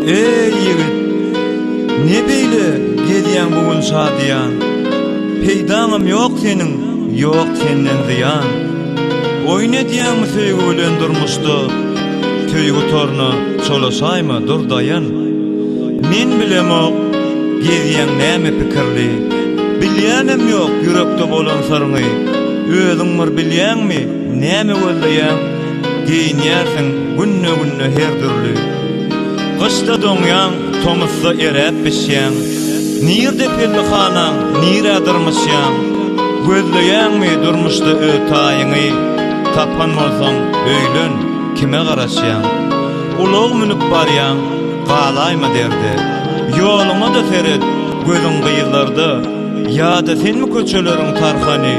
Ey yigit, ne beýle gelýän bugun şadyan? Peýdaňym ýok seniň, ýok senden ziyan. Oýna diýäňmi söýgü bilen durmuşdy? Köýgü torny çolaşaýmy dur dayan? Men bilemok, gelýän näme pikirli? Bilýänem ýok ýürekde bolan saryňy. Özüň bir bilýänmi, näme bolýan? Giýinýärsiň günne her türlü. Kışta doňýan, tomuzda erep bişýän. Nirde pellixanaň, nire durmuşýan. Gözleýänmi durmuşdy ötaýyňy? Tapan bolsaň öýlen, kime garaşýan? Ulug münüp barýan, galaýma derdi. Ýoluňa da seret, gözüň gyýlardy. Ýa-da senmi köçeleriň tarhany?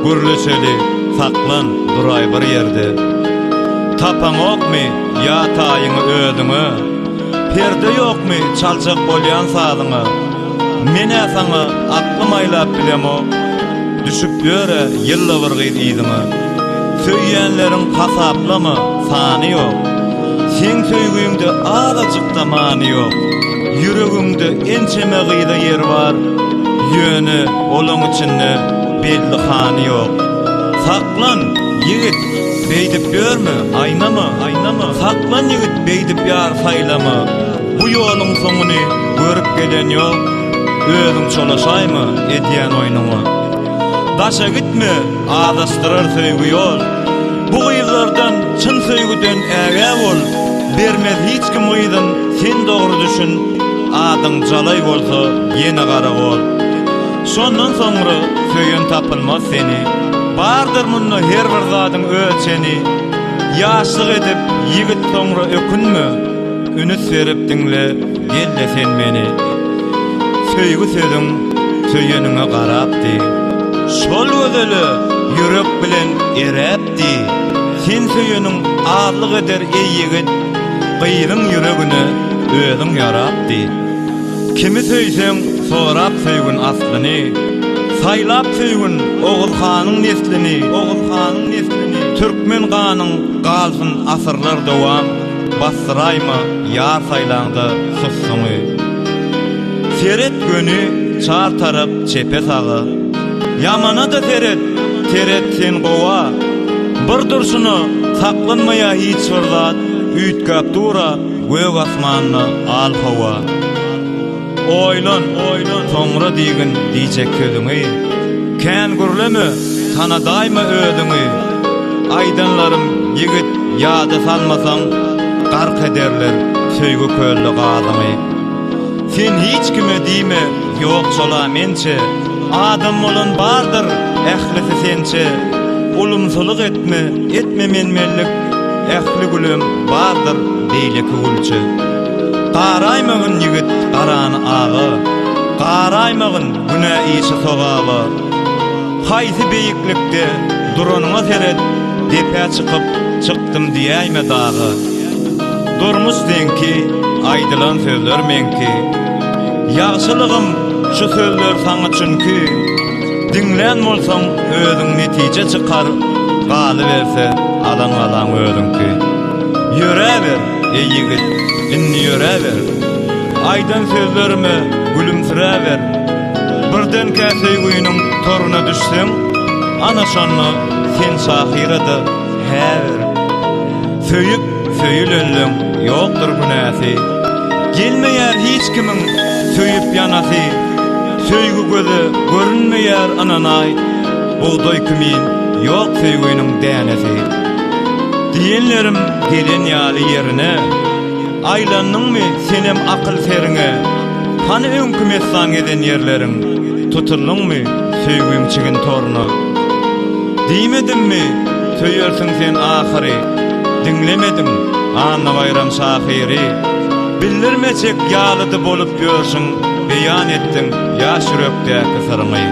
Gürleşeli, saklan, duray bir ýerde. Tapan okmy, ýataýyňy ödüňi? Perde ýokmy, çaljak bolýan salyňy? Mene saňa aklym aýlap bilemok, düşüp ýöre ýylla bir gyýdyňy. Söýýänleriň hasaplamy, sany ýok. Sen söýgüňde azajykda many ýok. Ýüreginde ençeme gyýda ýer bar. Ýöne olaň içinde belli hany ýok. Saklan, yigit, beýdip görme, aynama. Saklan yigit, beýdip ýar saýlama. Bu ýoluň soňuny görüp gelen ýok. Özüň çolaşaýmy edýän oýnuňa? Daşa gitme, adastyrar söýgü ýol. Bu gyýlardan çyn söýgüden äge bol. Bermez hiç kim gyýdyn, sen dogry düşün. Adyň jalay bolsa, ýene gara bol. Şondan soňra söýen tapylmaz seni. Bardyr munna her bir zadyň ölçeni. Ýaşlyk edip ýigit soňra ökünme. Ünüt berip diňle, gelle sen meni. Söýgü sözüň söýeniňe garapdy. Şol gözeli ýürek bilen erepdi. Sen söýeniň arlyk eder ey ýigit. Gyýdyň ýüregini özüň yarapdy. Kimi söýseň sorap söýgün aslyny. Saylap söýgün Ogulhanyň neslini. Türkmen ganyň galsyn asyrlar dowam. Basraýma ýar saýlandy sussuňy. Seret gönü çar tarap çepe sağı. Yamana da teret sen gowa. Bir durşuny saklanmaya hiç fırsat. Üýt kaptura gög asmanyny al hawa. Oýlan, soňra diýgin diýjek közüňi. Kän gürleme, tanadaýma ödüňi. Aýdanlarym ýigit ýada salmasaň, gark ederler söýgü köllü gazymy. Sen hiç kime diýme, ýok şola mençe. Adam bolan bardyr, ählisi sençe. Ulumsulyk etme menmellik. Ähli gülüm bardyr, beýleki gülçe. Garaýmagyn ýigit garany agy. Garaýmagyn güne işi sogaby. Haýsy beýiklikde duranyňa seret, depe çykdym diýäýme dagy. Durmuş denki, aýdylan sözler menki. Ýagşylygym şu sözler saňa çünki. Dinlen bolsaň özüň netije çykar. Galy berse alan özüňki. Ýöreber ey ýigit, inni ýöreber. Aýdan sözlerime gülümsiräber. Birden käsöýgüniň toruna düşsem, ana şonny sen şahyrada häber. Söýüp söýülenleň ýokdur günäsi. Gelmeýär hiç kimiň söýüp ýanasy. Söýgü gözi görünmeýär ananay. Buğday kümin ýok söýgüniň dänesi. Diýenlerim gelen ýaly ýerine. Aýlandyňmy senem akyl seriňe? Hany öňküm etsaň eden ýerleriň? Tutuldyňmy söýgüň çigin toruna? Diýmedimmi söýersiň sen ahyry? Dinlemedim anna bayram şahyry. Bildirmeçek ýalydy bolup ýörşüň, beýan etdiň ýaş yürekdäki syryňy.